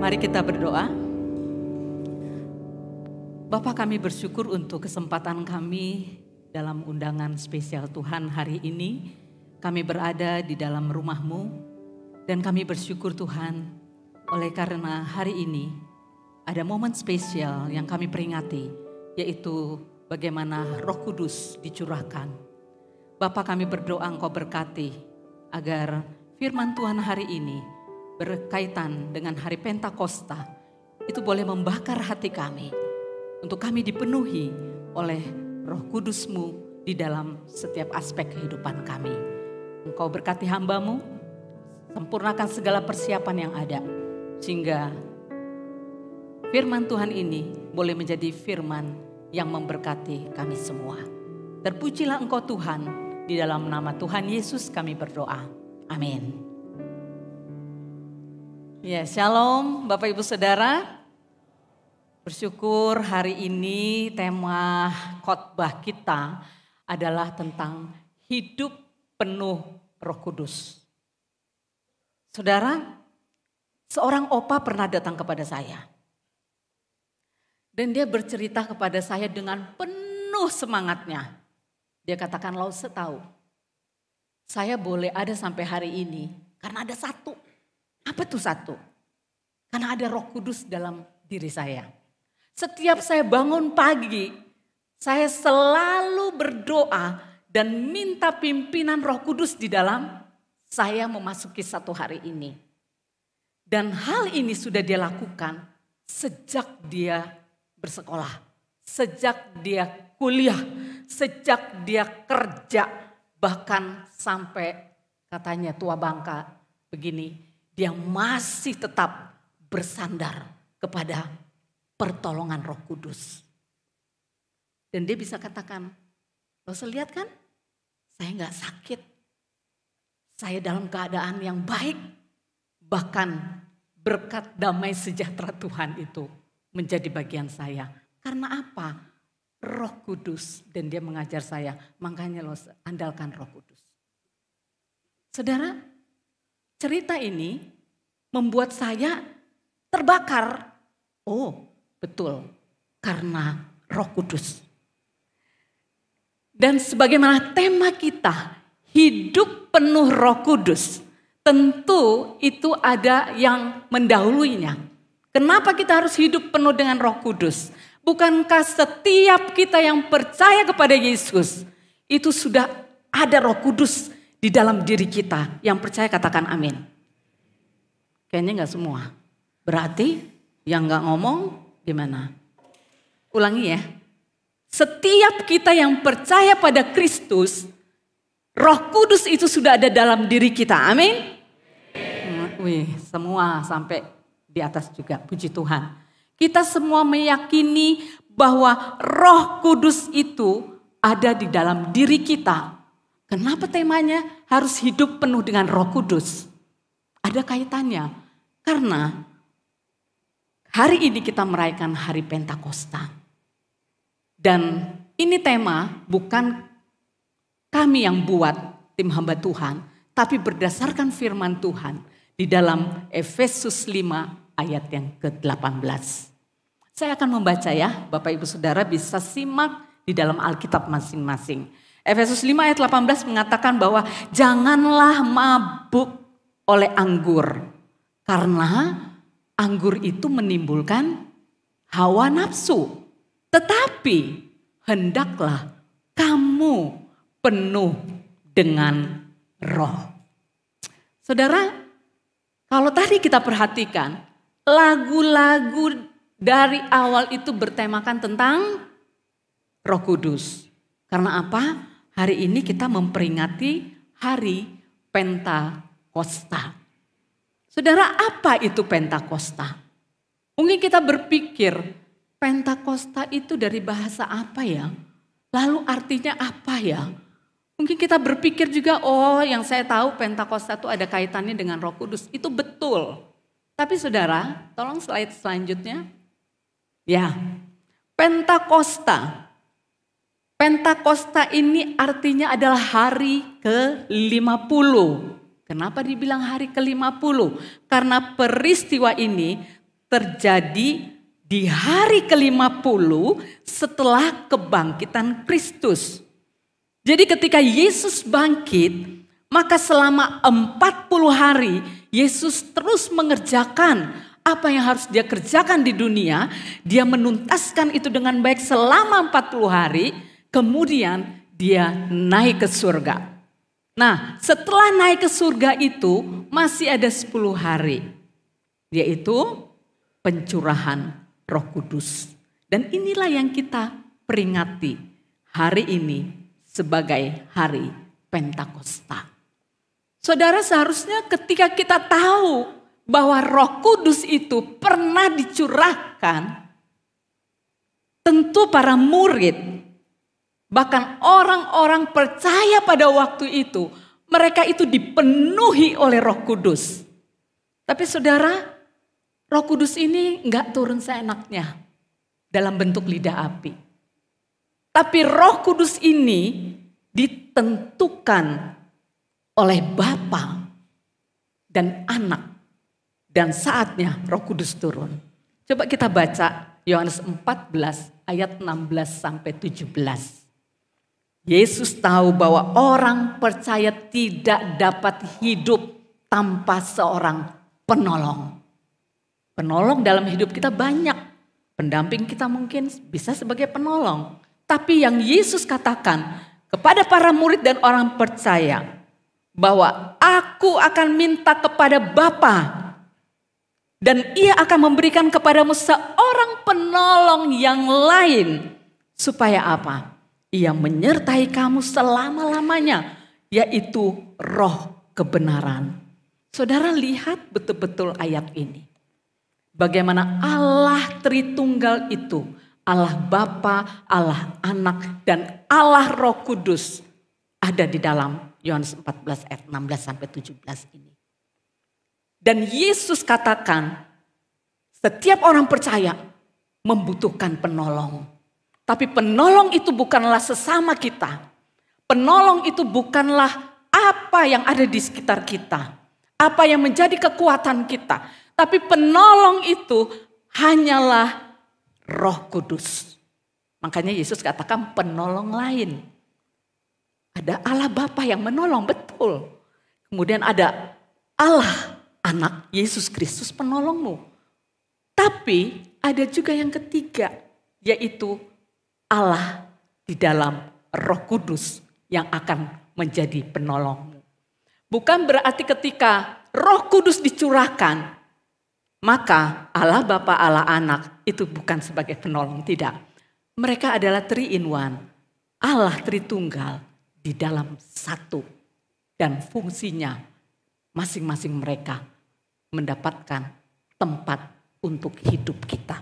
Mari kita berdoa. Bapa, kami bersyukur untuk kesempatan kami dalam undangan spesial Tuhan hari ini. Kami berada di dalam rumah-Mu dan kami bersyukur Tuhan oleh karena hari ini ada momen spesial yang kami peringati, yaitu bagaimana Roh Kudus dicurahkan. Bapa, kami berdoa Engkau berkati agar firman Tuhan hari ini berkaitan dengan hari Pentakosta itu boleh membakar hati kami untuk kami dipenuhi oleh Roh Kudus-Mu di dalam setiap aspek kehidupan kami. Engkau berkati hamba-Mu, sempurnakan segala persiapan yang ada sehingga firman Tuhan ini boleh menjadi firman yang memberkati kami semua. Terpujilah Engkau Tuhan, di dalam nama Tuhan Yesus kami berdoa. Amin. Ya, shalom Bapak Ibu Saudara. Bersyukur hari ini tema khotbah kita adalah tentang hidup penuh Roh Kudus. Saudara, seorang opa pernah datang kepada saya. Dan dia bercerita kepada saya dengan penuh semangatnya. Dia katakan, Lause tahu, saya boleh ada sampai hari ini karena ada satu. Apa tuh satu? Karena ada Roh Kudus dalam diri saya. Setiap saya bangun pagi, saya selalu berdoa dan minta pimpinan Roh Kudus di dalam saya memasuki satu hari ini. Dan hal ini sudah dia lakukan sejak dia bersekolah, sejak dia kuliah, sejak dia kerja, bahkan sampai katanya tua bangka begini. Dia masih tetap bersandar kepada pertolongan Roh Kudus. Dan dia bisa katakan, lo lihat kan, saya gak sakit. Saya dalam keadaan yang baik. Bahkan berkat damai sejahtera Tuhan itu menjadi bagian saya. Karena apa? Roh Kudus. Dan dia mengajar saya, makanya lo andalkan Roh Kudus. Saudara, cerita ini membuat saya terbakar. Oh, betul. Karena Roh Kudus. Dan sebagaimana tema kita, hidup penuh Roh Kudus. Tentu itu ada yang mendahuluinya. Kenapa kita harus hidup penuh dengan Roh Kudus? Bukankah setiap kita yang percaya kepada Yesus, itu sudah ada Roh Kudus di dalam diri kita? Yang percaya katakan amin. Kayaknya gak semua. Berarti yang gak ngomong gimana? Ulangi ya. Setiap kita yang percaya pada Kristus, Roh Kudus itu sudah ada dalam diri kita. Amin. Wih, semua sampai di atas juga. Puji Tuhan. Kita semua meyakini bahwa Roh Kudus itu ada di dalam diri kita. Kenapa temanya harus hidup penuh dengan Roh Kudus? Ada kaitannya, karena hari ini kita merayakan hari Pentakosta. Dan ini tema bukan kami yang buat, tim hamba Tuhan, tapi berdasarkan firman Tuhan di dalam Efesus 5 ayat yang ke-18. Saya akan membaca ya, Bapak Ibu Saudara bisa simak di dalam Alkitab masing-masing. Efesus 5 ayat 18 mengatakan bahwa janganlah mabuk oleh anggur. Karena anggur itu menimbulkan hawa nafsu. Tetapi hendaklah kamu penuh dengan roh. Saudara, kalau tadi kita perhatikan lagu-lagu dari awal itu bertemakan tentang Roh Kudus. Karena apa? Hari ini kita memperingati hari Pentakosta. Saudara, apa itu Pentakosta? Mungkin kita berpikir, Pentakosta itu dari bahasa apa ya? Lalu artinya apa ya? Mungkin kita berpikir juga, oh yang saya tahu Pentakosta itu ada kaitannya dengan Roh Kudus. Itu betul. Tapi saudara, tolong slide selanjutnya. Ya, Pentakosta. Pentakosta ini artinya adalah hari ke-50. Kenapa dibilang hari ke-50? Karena peristiwa ini terjadi di hari ke-50 setelah kebangkitan Kristus. Jadi ketika Yesus bangkit, maka selama 40 hari Yesus terus mengerjakan apa yang harus dia kerjakan di dunia. Dia menuntaskan itu dengan baik selama 40 hari, kemudian dia naik ke surga. Nah, setelah naik ke surga itu masih ada 10 hari, yaitu pencurahan Roh Kudus. Dan inilah yang kita peringati hari ini sebagai hari Pentakosta. Saudara, seharusnya ketika kita tahu bahwa Roh Kudus itu pernah dicurahkan, tentu para murid, bahkan orang-orang percaya pada waktu itu, mereka itu dipenuhi oleh Roh Kudus. Tapi saudara, Roh Kudus ini enggak turun seenaknya dalam bentuk lidah api. Tapi Roh Kudus ini ditentukan oleh Bapa dan Anak. Dan saatnya Roh Kudus turun. Coba kita baca Yohanes 14 ayat 16 sampai 17. Yesus tahu bahwa orang percaya tidak dapat hidup tanpa seorang penolong. Penolong dalam hidup kita banyak. Pendamping kita mungkin bisa sebagai penolong. Tapi yang Yesus katakan kepada para murid dan orang percaya, bahwa aku akan minta kepada Bapa dan ia akan memberikan kepadamu seorang penolong yang lain. Supaya apa? Ia menyertai kamu selama-lamanya, yaitu Roh kebenaran. Saudara, lihat betul-betul ayat ini. Bagaimana Allah Tritunggal itu, Allah Bapa, Allah Anak, dan Allah Roh Kudus ada di dalam Yohanes 14 ayat 16 sampai 17 ini. Dan Yesus katakan, setiap orang percaya membutuhkan penolong. Tapi penolong itu bukanlah sesama kita. Penolong itu bukanlah apa yang ada di sekitar kita. Apa yang menjadi kekuatan kita. Tapi penolong itu hanyalah Roh Kudus. Makanya Yesus katakan penolong lain. Ada Allah Bapa yang menolong, betul. Kemudian ada Allah Anak, Yesus Kristus penolongmu. Tapi ada juga yang ketiga, yaitu Allah di dalam Roh Kudus yang akan menjadi penolongmu. Bukan berarti ketika Roh Kudus dicurahkan, maka Allah Bapa, Allah Anak itu bukan sebagai penolong, tidak. Mereka adalah 3 in 1, Allah Tritunggal di dalam satu. Dan fungsinya masing-masing mereka mendapatkan tempat untuk hidup kita.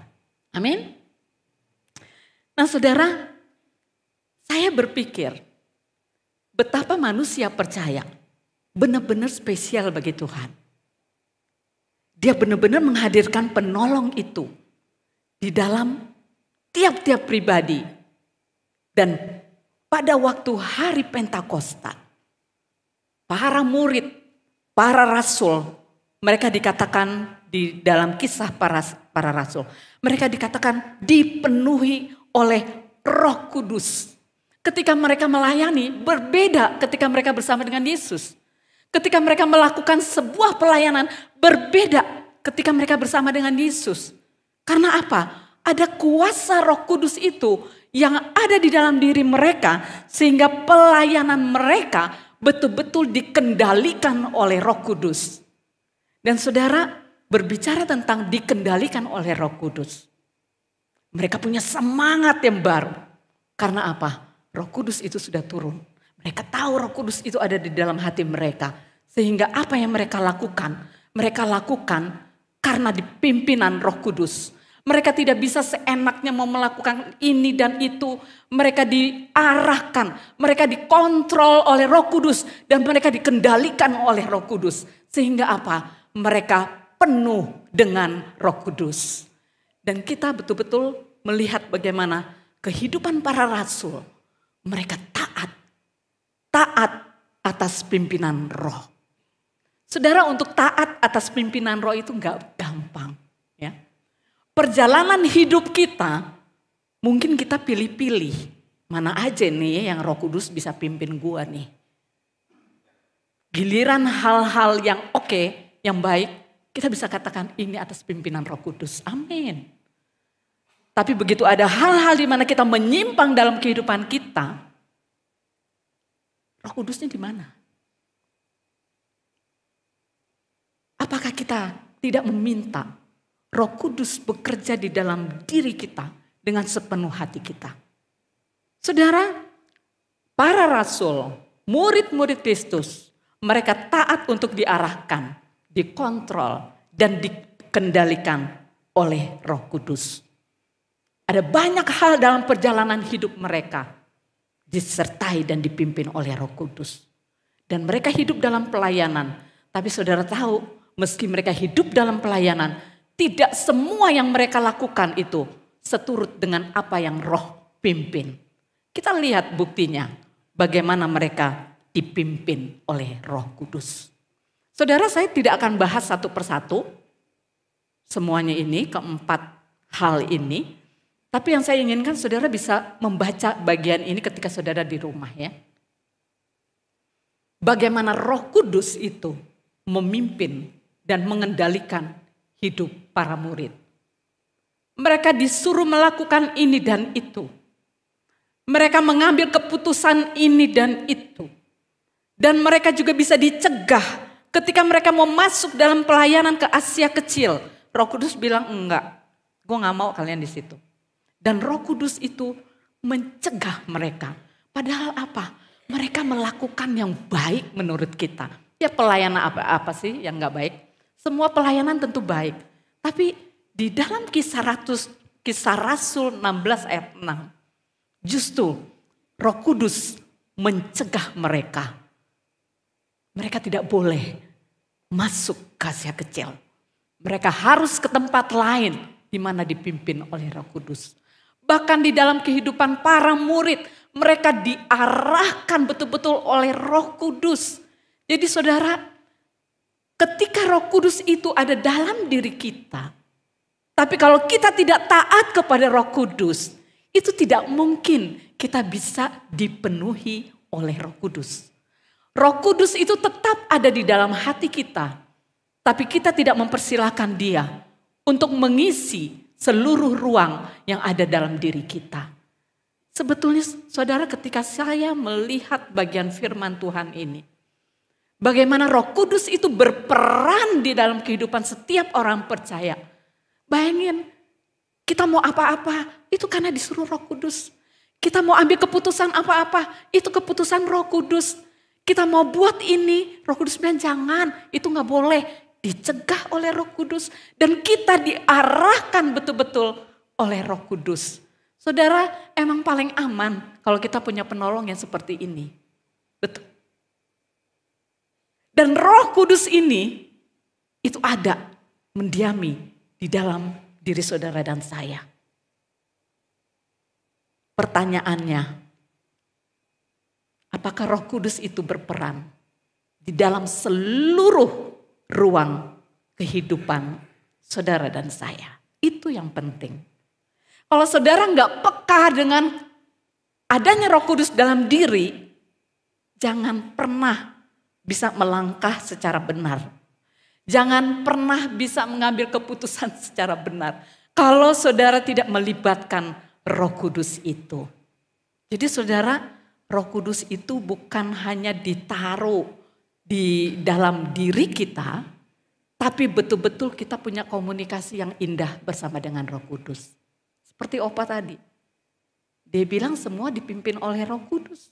Amin. Nah saudara, saya berpikir betapa manusia percaya benar-benar spesial bagi Tuhan. Dia benar-benar menghadirkan penolong itu di dalam tiap-tiap pribadi. Dan pada waktu hari Pentakosta, para murid, para rasul, mereka dikatakan di dalam kisah para rasul, mereka dikatakan dipenuhi oleh Roh Kudus. Ketika mereka melayani, berbeda ketika mereka bersama dengan Yesus. Ketika mereka melakukan sebuah pelayanan, berbeda ketika mereka bersama dengan Yesus. Karena apa? Ada kuasa Roh Kudus itu yang ada di dalam diri mereka, sehingga pelayanan mereka betul-betul dikendalikan oleh Roh Kudus. Dan saudara, berbicara tentang dikendalikan oleh Roh Kudus, mereka punya semangat yang baru. Karena apa? Roh Kudus itu sudah turun. Mereka tahu Roh Kudus itu ada di dalam hati mereka. Sehingga apa yang mereka lakukan karena dipimpinan Roh Kudus. Mereka tidak bisa seenaknya mau melakukan ini dan itu. Mereka diarahkan, mereka dikontrol oleh Roh Kudus. Dan mereka dikendalikan oleh Roh Kudus. Sehingga apa? Mereka penuh dengan Roh Kudus. Dan kita betul-betul melihat bagaimana kehidupan para rasul. Mereka taat atas pimpinan Roh. Saudara, untuk taat atas pimpinan Roh itu enggak gampang, ya. perjalanan hidup kita, mungkin kita pilih-pilih. Mana aja nih yang Roh Kudus bisa pimpin gua nih. Giliran hal-hal yang oke, yang baik, kita bisa katakan ini atas pimpinan Roh Kudus. Amin. Tapi begitu ada hal-hal di mana kita menyimpang dalam kehidupan kita, Roh Kudusnya di mana? Apakah kita tidak meminta Roh Kudus bekerja di dalam diri kita dengan sepenuh hati kita? Saudara, para rasul, murid-murid Kristus, mereka taat untuk diarahkan, dikontrol, dan dikendalikan oleh Roh Kudus. Ada banyak hal dalam perjalanan hidup mereka disertai dan dipimpin oleh Roh Kudus. Dan mereka hidup dalam pelayanan. Tapi saudara tahu, meski mereka hidup dalam pelayanan, tidak semua yang mereka lakukan itu seturut dengan apa yang Roh pimpin. Kita lihat buktinya, bagaimana mereka dipimpin oleh Roh Kudus. Saudara, saya tidak akan bahas satu persatu semuanya ini, keempat hal ini. Tapi yang saya inginkan saudara bisa membaca bagian ini ketika saudara di rumah ya. Bagaimana Roh Kudus itu memimpin dan mengendalikan hidup para murid. Mereka disuruh melakukan ini dan itu. Mereka mengambil keputusan ini dan itu. Dan mereka juga bisa dicegah ketika mereka mau masuk dalam pelayanan ke Asia Kecil. Roh Kudus bilang enggak, gue gak mau kalian di situ. Dan Roh Kudus itu mencegah mereka. Padahal apa? Mereka melakukan yang baik menurut kita. Ya pelayanan apa sih yang gak baik? Semua pelayanan tentu baik. Tapi di dalam kisah Rasul 16 ayat 6. Justru Roh Kudus mencegah mereka. Mereka tidak boleh masuk ke Asia Kecil. Mereka harus ke tempat lain di mana dipimpin oleh Roh Kudus. Bahkan di dalam kehidupan para murid, mereka diarahkan betul-betul oleh Roh Kudus. Jadi saudara, ketika Roh Kudus itu ada dalam diri kita, tapi kalau kita tidak taat kepada Roh Kudus, itu tidak mungkin kita bisa dipenuhi oleh Roh Kudus. Roh Kudus itu tetap ada di dalam hati kita, tapi kita tidak mempersilahkan Dia untuk mengisi seluruh ruang yang ada dalam diri kita. Sebetulnya saudara, ketika saya melihat bagian firman Tuhan ini, bagaimana Roh Kudus itu berperan di dalam kehidupan setiap orang percaya. Bayangin, kita mau apa-apa, itu karena disuruh Roh Kudus. Kita mau ambil keputusan apa-apa, itu keputusan Roh Kudus. Kita mau buat ini, Roh Kudus bilang jangan, itu gak boleh. Dicegah oleh Roh Kudus. Dan kita diarahkan betul-betul oleh Roh Kudus. Saudara, emang paling aman kalau kita punya penolong yang seperti ini. Betul. Dan Roh Kudus ini, itu ada, mendiami di dalam diri saudara dan saya. Pertanyaannya, apakah Roh Kudus itu berperan di dalam seluruh ruang kehidupan saudara dan saya? Itu yang penting. Kalau saudara nggak peka dengan adanya Roh Kudus dalam diri, jangan pernah bisa melangkah secara benar. Jangan pernah bisa mengambil keputusan secara benar kalau saudara tidak melibatkan Roh Kudus itu. Jadi saudara, Roh Kudus itu bukan hanya ditaruh di dalam diri kita, tapi betul-betul kita punya komunikasi yang indah bersama dengan Roh Kudus. Seperti Opa tadi, dia bilang semua dipimpin oleh Roh Kudus.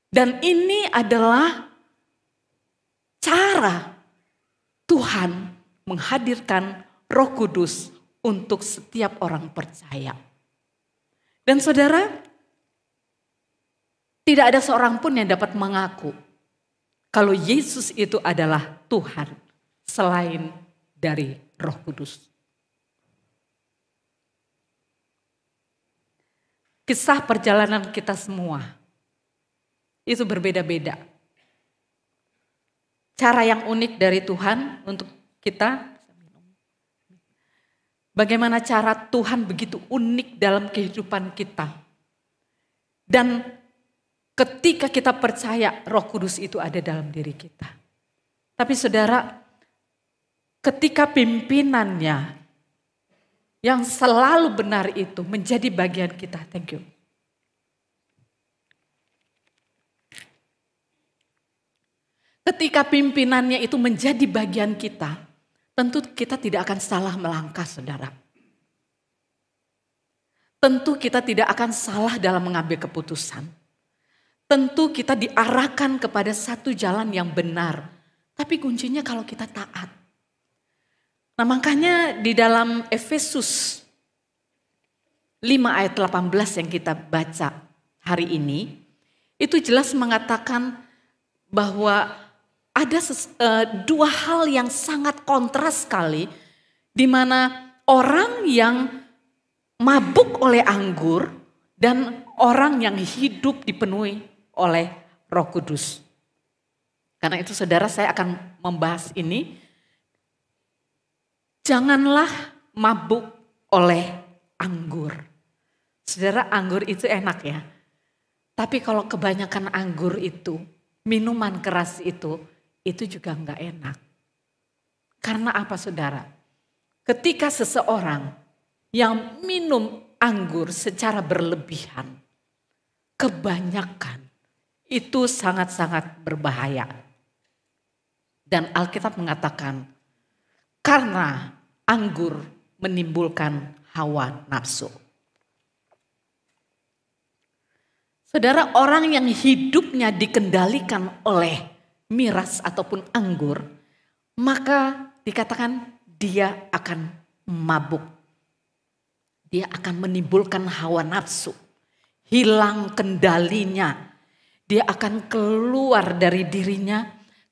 Dan ini adalah cara Tuhan menghadirkan Roh Kudus untuk setiap orang percaya. Dan saudara, tidak ada seorang pun yang dapat mengaku kalau Yesus itu adalah Tuhan selain dari Roh Kudus. Kisah perjalanan kita semua itu berbeda-beda. Cara yang unik dari Tuhan untuk kita Bagaimana cara Tuhan begitu unik dalam kehidupan kita. Dan ketika kita percaya Roh Kudus itu ada dalam diri kita. Tapi saudara, ketika pimpinannya yang selalu benar itu menjadi bagian kita. Thank you. Ketika pimpinannya itu menjadi bagian kita, tentu kita tidak akan salah melangkah, saudara. Tentu kita tidak akan salah dalam mengambil keputusan. Tentu kita diarahkan kepada satu jalan yang benar. Tapi kuncinya kalau kita taat. Nah makanya di dalam Efesus 5 ayat 18 yang kita baca hari ini, itu jelas mengatakan bahwa ada dua hal yang sangat kontras sekali, di mana orang yang mabuk oleh anggur dan orang yang hidup dipenuhi oleh Roh Kudus. Karena itu saudara, saya akan membahas ini. Janganlah mabuk oleh anggur. Saudara, anggur itu enak ya. Tapi kalau kebanyakan anggur itu, minuman keras itu juga enggak enak. Karena apa saudara? Ketika seseorang yang minum anggur secara berlebihan, kebanyakan itu sangat-sangat berbahaya. Dan Alkitab mengatakan, karena anggur menimbulkan hawa nafsu. Saudara, orang yang hidupnya dikendalikan oleh miras ataupun anggur, maka dikatakan dia akan mabuk. Dia akan menimbulkan hawa nafsu, hilang kendalinya. Dia akan keluar dari dirinya,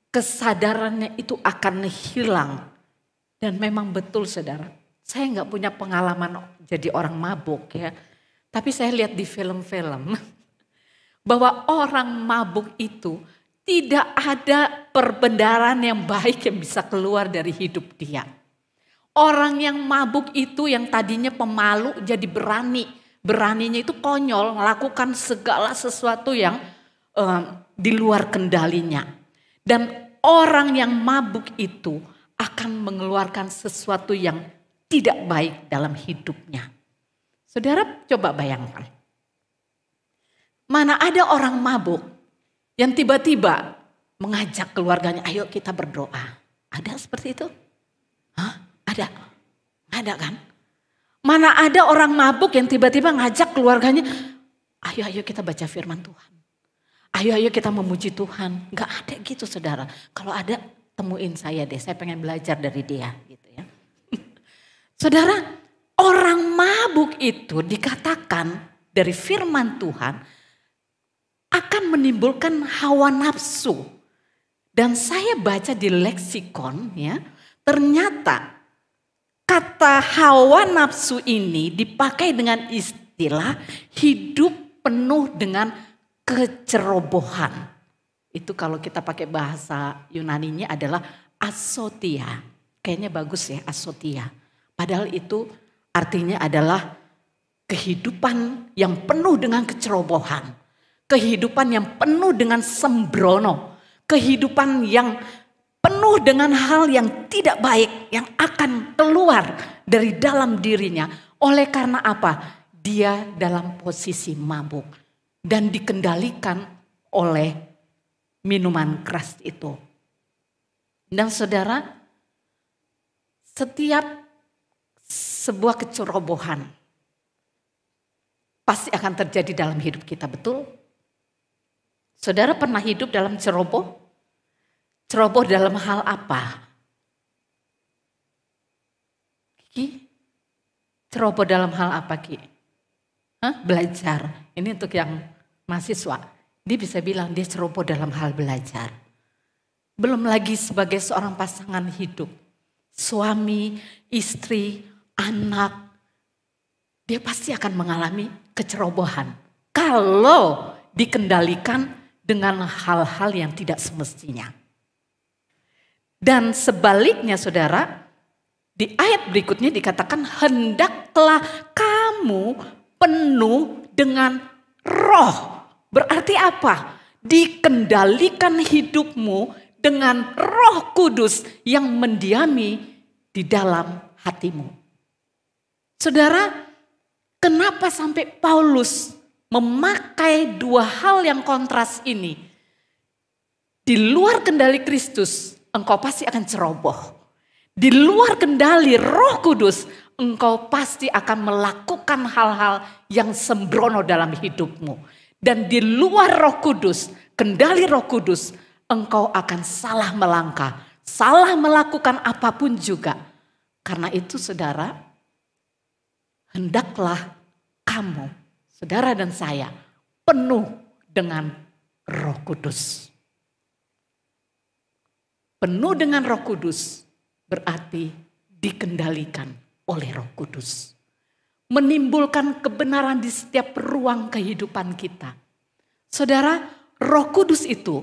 kesadarannya itu akan hilang. Dan memang betul saudara, saya nggak punya pengalaman jadi orang mabuk ya. Tapi saya lihat di film-film bahwa orang mabuk itu tidak ada perbendaharaan yang baik yang bisa keluar dari hidup dia. Orang yang mabuk itu yang tadinya pemalu jadi berani. Beraninya itu konyol, melakukan segala sesuatu yang di luar kendalinya. Dan orang yang mabuk itu akan mengeluarkan sesuatu yang tidak baik dalam hidupnya. Saudara coba bayangkan. Mana ada orang mabuk yang tiba-tiba mengajak keluarganya, ayo kita berdoa. Ada seperti itu? Hah? Ada? Ada kan? Mana ada orang mabuk yang tiba-tiba ngajak keluarganya, ayo kita baca firman Tuhan. Ayo kita memuji Tuhan. Gak ada gitu saudara. Kalau ada temuin saya deh, saya pengen belajar dari dia gitu ya. Saudara, orang mabuk itu dikatakan dari firman Tuhan akan menimbulkan hawa nafsu. Dan saya baca di leksikon ya, ternyata kata hawa nafsu ini dipakai dengan istilah hidup penuh dengan kecerobohan. Itu kalau kita pakai bahasa Yunaninya adalah asotia. Kayaknya bagus ya asotia. Padahal itu artinya adalah kehidupan yang penuh dengan kecerobohan. Kehidupan yang penuh dengan sembrono. Kehidupan yang penuh dengan hal yang tidak baik. Yang akan keluar dari dalam dirinya. Oleh karena apa? Dia dalam posisi mabuk. Dan dikendalikan oleh minuman keras itu. Dan saudara, setiap sebuah kecerobohan pasti akan terjadi dalam hidup kita, betul? Saudara pernah hidup dalam ceroboh? Ceroboh dalam hal apa? Ki? Ceroboh dalam hal apa Ki? Belajar. Ini untuk yang mahasiswa. Dia bisa bilang dia ceroboh dalam hal belajar. Belum lagi sebagai seorang pasangan hidup. Suami, istri, anak. Dia pasti akan mengalami kecerobohan. Kalau dikendalikan dengan hal-hal yang tidak semestinya. Dan sebaliknya saudara, Di ayat berikutnya dikatakan hendaklah kamu penuh dengan roh. Berarti apa? Dikendalikan hidupmu dengan Roh Kudus yang mendiami di dalam hatimu. Saudara, kenapa sampai Paulus memakai dua hal yang kontras ini? Di luar kendali Kristus, engkau pasti akan ceroboh. Di luar kendali Roh Kudus, engkau pasti akan melakukan hal-hal yang sembrono dalam hidupmu. Dan di luar Roh Kudus, kendali Roh Kudus, engkau akan salah melangkah, salah melakukan apapun juga. Karena itu saudara, hendaklah kamu, saudara dan saya, penuh dengan Roh Kudus. Penuh dengan Roh Kudus berarti dikendalikan oleh Roh Kudus. Menimbulkan kebenaran di setiap ruang kehidupan kita. Saudara, Roh Kudus itu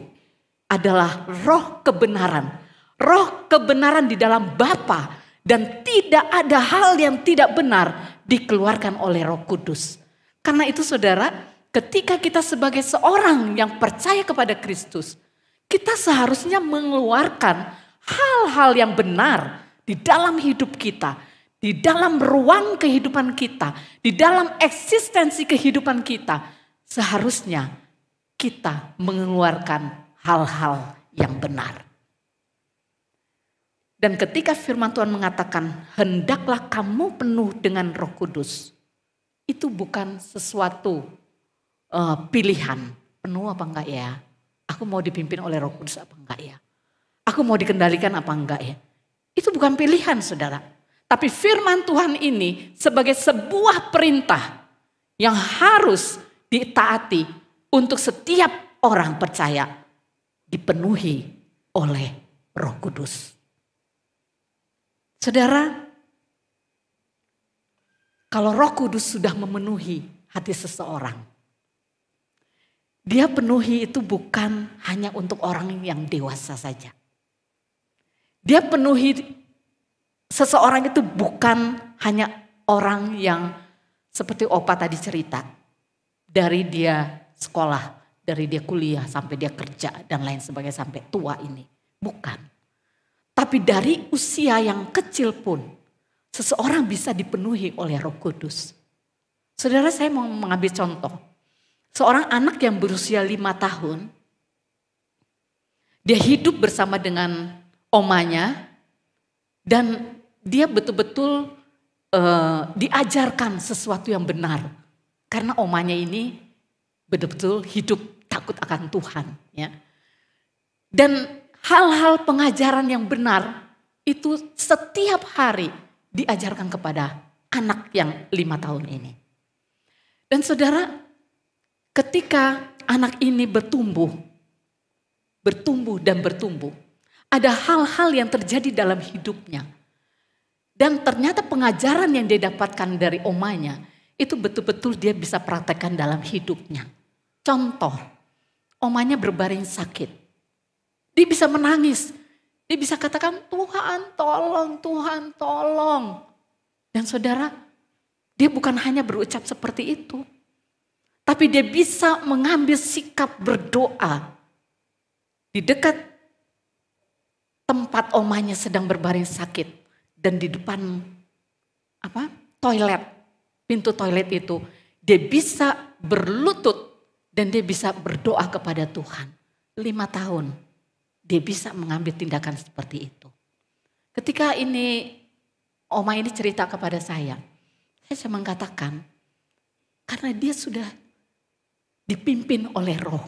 adalah roh kebenaran. Roh kebenaran di dalam Bapa, dan tidak ada hal yang tidak benar dikeluarkan oleh Roh Kudus. Karena itu saudara, ketika kita sebagai seorang yang percaya kepada Kristus, kita seharusnya mengeluarkan hal-hal yang benar di dalam hidup kita, di dalam ruang kehidupan kita, di dalam eksistensi kehidupan kita. Seharusnya kita mengeluarkan hal-hal yang benar. Dan ketika firman Tuhan mengatakan, hendaklah kamu penuh dengan Roh Kudus. Itu bukan sesuatu pilihan. Penuh apa enggak ya? Aku mau dipimpin oleh Roh Kudus apa enggak ya? Aku mau dikendalikan apa enggak ya? Itu bukan pilihan saudara. Tapi firman Tuhan ini sebagai sebuah perintah yang harus ditaati untuk setiap orang percaya, dipenuhi oleh Roh Kudus. Saudara, kalau Roh Kudus sudah memenuhi hati seseorang, dia penuhi itu bukan hanya untuk orang yang dewasa saja. Dia penuhi seseorang itu bukan hanya orang yang seperti Opa tadi cerita. Dari dia sekolah, dari dia kuliah sampai dia kerja dan lain sebagainya sampai tua ini. Bukan. Tapi dari usia yang kecil pun seseorang bisa dipenuhi oleh Roh Kudus. Saudara, saya mau mengambil contoh. Seorang anak yang berusia 5 tahun, dia hidup bersama dengan omanya dan dia betul-betul diajarkan sesuatu yang benar. Karena omanya ini betul-betul hidup takut akan Tuhan. Ya. Dan hal-hal pengajaran yang benar itu setiap hari diajarkan kepada anak yang 5 tahun ini. Dan saudara, ketika anak ini bertumbuh dan bertumbuh, ada hal-hal yang terjadi dalam hidupnya. Dan ternyata pengajaran yang dia dapatkan dari omanya, itu betul-betul dia bisa praktekkan dalam hidupnya. Contoh, omanya berbaring sakit. Dia bisa menangis, dia bisa katakan Tuhan tolong, Tuhan tolong. Dan saudara, dia bukan hanya berucap seperti itu. Tapi dia bisa mengambil sikap berdoa di dekat tempat omanya sedang berbaring sakit dan di depan toilet, pintu toilet itu dia bisa berlutut dan dia bisa berdoa kepada Tuhan. 5 tahun dia bisa mengambil tindakan seperti itu. Ketika oma ini cerita kepada saya mengatakan karena dia sudah dipimpin oleh Roh.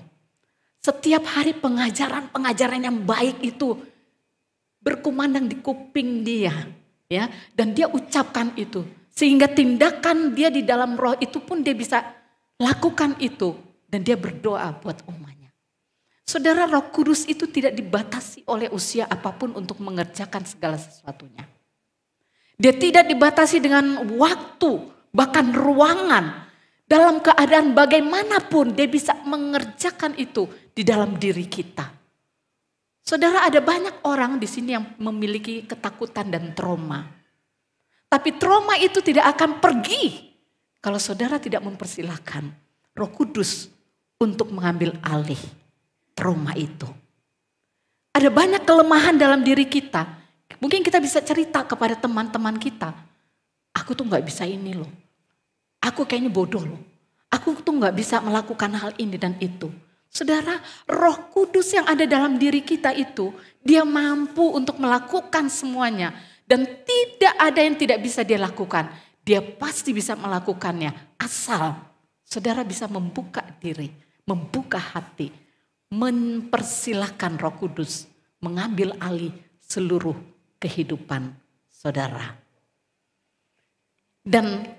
Setiap hari pengajaran yang baik itu berkumandang di kuping dia, ya, dan dia ucapkan itu sehingga tindakan dia di dalam Roh itu pun dia bisa lakukan itu dan dia berdoa buat omanya. Saudara, Roh Kudus itu tidak dibatasi oleh usia apapun untuk mengerjakan segala sesuatunya. Dia tidak dibatasi dengan waktu, bahkan ruangan. Dalam keadaan bagaimanapun dia bisa mengerjakan itu di dalam diri kita. Saudara, ada banyak orang di sini yang memiliki ketakutan dan trauma. Tapi trauma itu tidak akan pergi kalau saudara tidak mempersilahkan Roh Kudus untuk mengambil alih trauma itu. Ada banyak kelemahan dalam diri kita. Mungkin kita bisa cerita kepada teman-teman kita. Aku tuh gak bisa ini loh. Aku kayaknya bodoh loh. Aku tuh gak bisa melakukan hal ini dan itu. Saudara, Roh Kudus yang ada dalam diri kita itu, dia mampu untuk melakukan semuanya. Dan tidak ada yang tidak bisa dia lakukan. Dia pasti bisa melakukannya. Asal saudara bisa membuka diri, membuka hati. Mempersilahkan Roh Kudus mengambil alih seluruh kehidupan saudara. Dan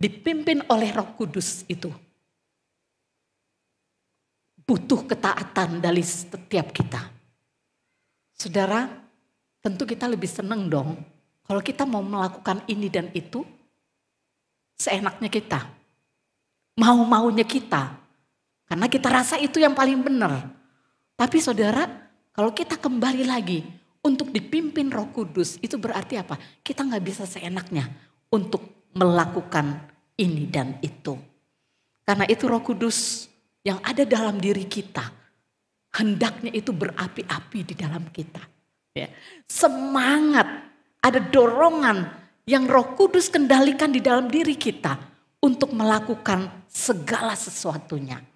dipimpin oleh Roh Kudus itu butuh ketaatan dari setiap kita. Saudara, tentu kita lebih senang dong kalau kita mau melakukan ini dan itu seenaknya kita. Mau-maunya kita. Karena kita rasa itu yang paling benar. Tapi saudara, kalau kita kembali lagi untuk dipimpin Roh Kudus, itu berarti apa? Kita gak bisa seenaknya untuk melakukan ini dan itu. Karena itu Roh Kudus yang ada dalam diri kita, hendaknya itu berapi-api di dalam kita. Ya. Semangat, ada dorongan yang Roh Kudus kendalikan di dalam diri kita untuk melakukan segala sesuatunya.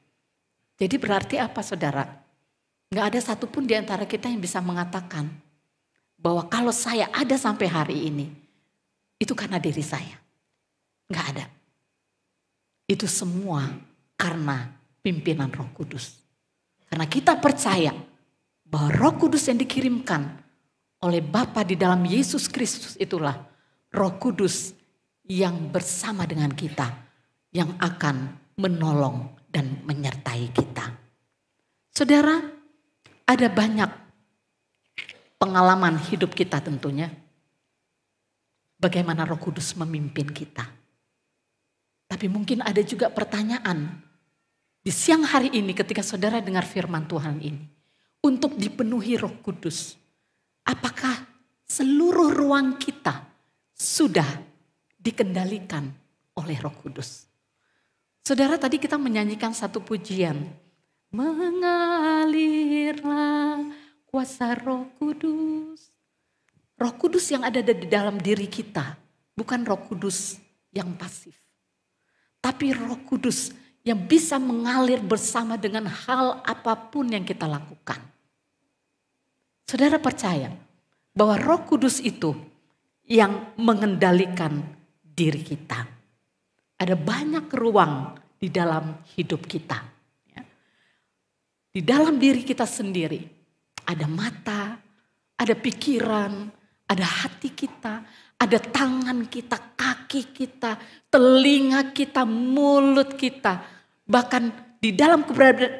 Jadi berarti apa saudara? Gak ada satupun di antara kita yang bisa mengatakan bahwa kalau saya ada sampai hari ini, itu karena diri saya. Gak ada. Itu semua karena pimpinan Roh Kudus. Karena kita percaya bahwa Roh Kudus yang dikirimkan oleh Bapa di dalam Yesus Kristus itulah Roh Kudus yang bersama dengan kita, yang akan menolong dan menyertai kita. Saudara, ada banyak pengalaman hidup kita tentunya. Bagaimana Roh Kudus memimpin kita. Tapi mungkin ada juga pertanyaan di siang hari ini ketika saudara dengar firman Tuhan ini. Untuk dipenuhi Roh Kudus. Apakah seluruh ruang kita sudah dikendalikan oleh Roh Kudus? Saudara, tadi kita menyanyikan satu pujian. Mengalirlah kuasa Roh Kudus. Roh Kudus yang ada di dalam diri kita. Bukan Roh Kudus yang pasif. Tapi Roh Kudus yang bisa mengalir bersama dengan hal apapun yang kita lakukan. Saudara percaya bahwa Roh Kudus itu yang mengendalikan diri kita. Ada banyak ruang di dalam hidup kita. Di dalam diri kita sendiri ada mata, ada pikiran, ada hati kita, ada tangan kita, kaki kita, telinga kita, mulut kita. Bahkan di dalam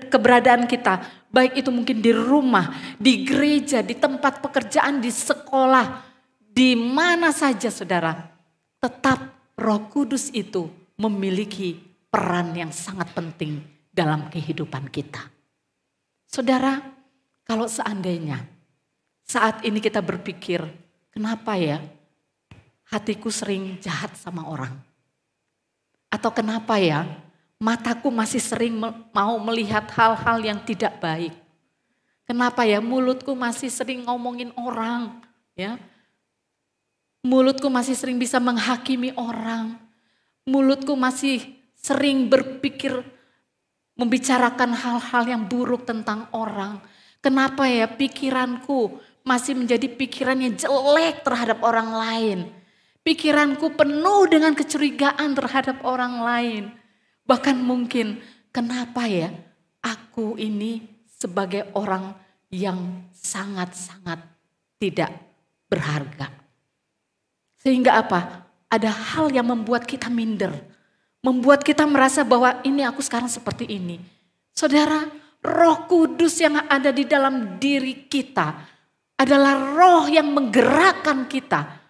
keberadaan kita, baik itu mungkin di rumah, di gereja, di tempat pekerjaan, di sekolah, di mana saja saudara. Tetap Roh Kudus itu memiliki peran yang sangat penting dalam kehidupan kita. Saudara, kalau seandainya saat ini kita berpikir, kenapa ya hatiku sering jahat sama orang? Atau kenapa ya mataku masih sering mau melihat hal-hal yang tidak baik? Kenapa ya mulutku masih sering ngomongin orang? Ya, mulutku masih sering bisa menghakimi orang. Mulutku masih sering berpikir membicarakan hal-hal yang buruk tentang orang. Kenapa ya pikiranku masih menjadi pikiran yang jelek terhadap orang lain. Pikiranku penuh dengan kecurigaan terhadap orang lain. Bahkan mungkin kenapa ya aku ini sebagai orang yang sangat-sangat tidak berharga. Sehingga apa? Ada hal yang membuat kita minder. Membuat kita merasa bahwa ini aku sekarang seperti ini. Saudara, Roh Kudus yang ada di dalam diri kita adalah roh yang menggerakkan kita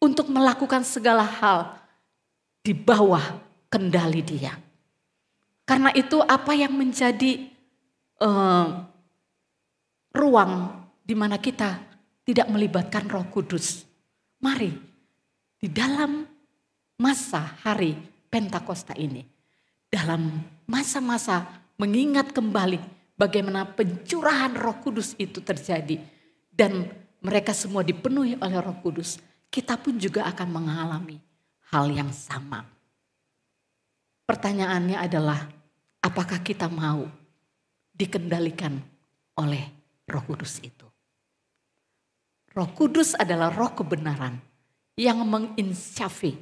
untuk melakukan segala hal di bawah kendali Dia. Karena itu apa yang menjadi ruang di mana kita tidak melibatkan Roh Kudus. Mari di dalam masa hari Pentakosta ini, dalam masa-masa mengingat kembali bagaimana pencurahan Roh Kudus itu terjadi dan mereka semua dipenuhi oleh Roh Kudus, kita pun juga akan mengalami hal yang sama. Pertanyaannya adalah, apakah kita mau dikendalikan oleh Roh Kudus itu? Roh Kudus adalah roh kebenaran yang menginsyafi,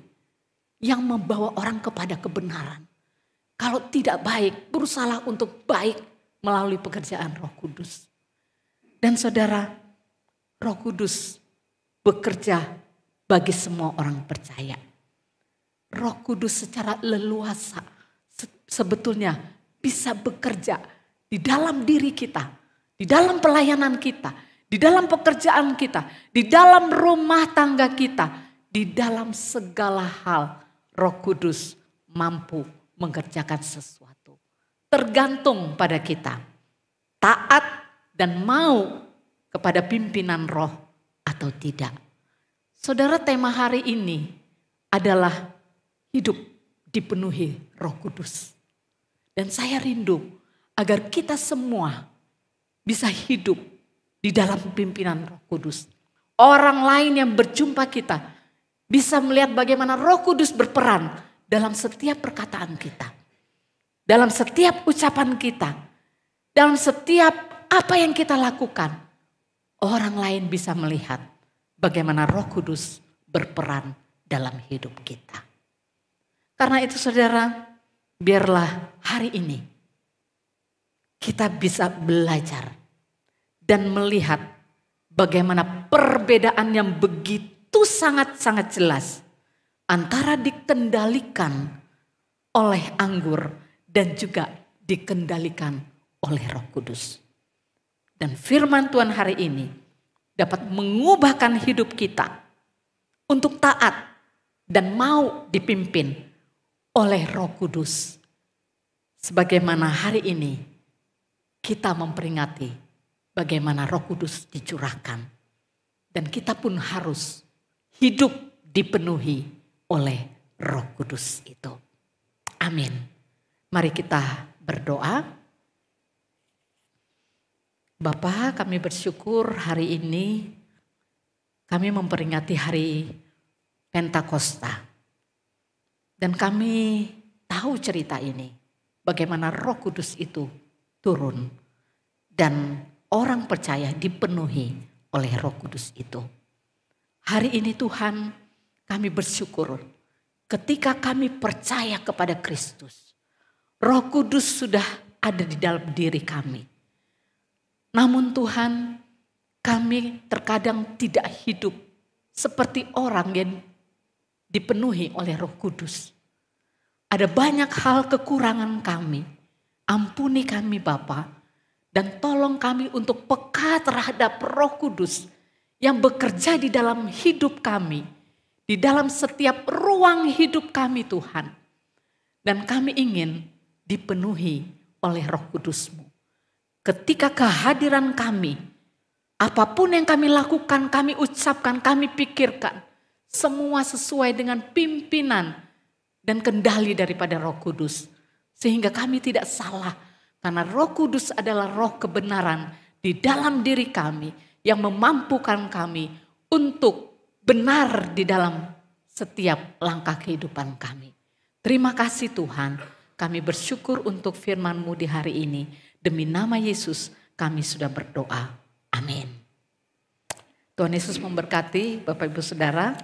yang membawa orang kepada kebenaran. Kalau tidak baik, berusaha untuk baik melalui pekerjaan Roh Kudus. Dan saudara, Roh Kudus bekerja bagi semua orang percaya. Roh Kudus secara leluasa sebetulnya bisa bekerja di dalam diri kita, di dalam pelayanan kita, di dalam pekerjaan kita, di dalam rumah tangga kita, di dalam segala hal Roh Kudus mampu mengerjakan sesuatu. Tergantung pada kita, taat dan mau kepada pimpinan roh atau tidak. Saudara, tema hari ini adalah hidup dipenuhi Roh Kudus. Dan saya rindu agar kita semua bisa hidup di dalam pimpinan Roh Kudus. Orang lain yang berjumpa kita bisa melihat bagaimana Roh Kudus berperan dalam setiap perkataan kita, dalam setiap ucapan kita, dalam setiap apa yang kita lakukan. Orang lain bisa melihat bagaimana Roh Kudus berperan dalam hidup kita. Karena itu saudara, biarlah hari ini kita bisa belajar dan melihat bagaimana perbedaan yang begitu sangat-sangat jelas antara dikendalikan oleh anggur dan juga dikendalikan oleh Roh Kudus. Dan firman Tuhan hari ini dapat mengubahkan hidup kita untuk taat dan mau dipimpin oleh Roh Kudus. Sebagaimana hari ini kita memperingati bagaimana Roh Kudus dicurahkan. Dan kita pun harus hidup dipenuhi oleh Roh Kudus itu. Amin. Mari kita berdoa. Bapa, kami bersyukur hari ini kami memperingati hari Pentakosta. Dan kami tahu cerita ini. Bagaimana Roh Kudus itu turun. Dan orang percaya dipenuhi oleh Roh Kudus itu. Hari ini Tuhan, kami bersyukur ketika kami percaya kepada Kristus. Roh Kudus sudah ada di dalam diri kami. Namun Tuhan, kami terkadang tidak hidup seperti orang yang dipenuhi oleh Roh Kudus. Ada banyak hal kekurangan kami. Ampuni kami Bapa. Dan tolong kami untuk peka terhadap Roh Kudus yang bekerja di dalam hidup kami. Di dalam setiap ruang hidup kami Tuhan. Dan kami ingin dipenuhi oleh Roh Kudus-Mu. Ketika kehadiran kami, apapun yang kami lakukan, kami ucapkan, kami pikirkan. Semua sesuai dengan pimpinan dan kendali daripada Roh Kudus. Sehingga kami tidak salah. Karena Roh Kudus adalah roh kebenaran di dalam diri kami yang memampukan kami untuk benar di dalam setiap langkah kehidupan kami. Terima kasih Tuhan, kami bersyukur untuk firman-Mu di hari ini. Demi nama Yesus kami sudah berdoa. Amin. Tuhan Yesus memberkati Bapak Ibu Saudara.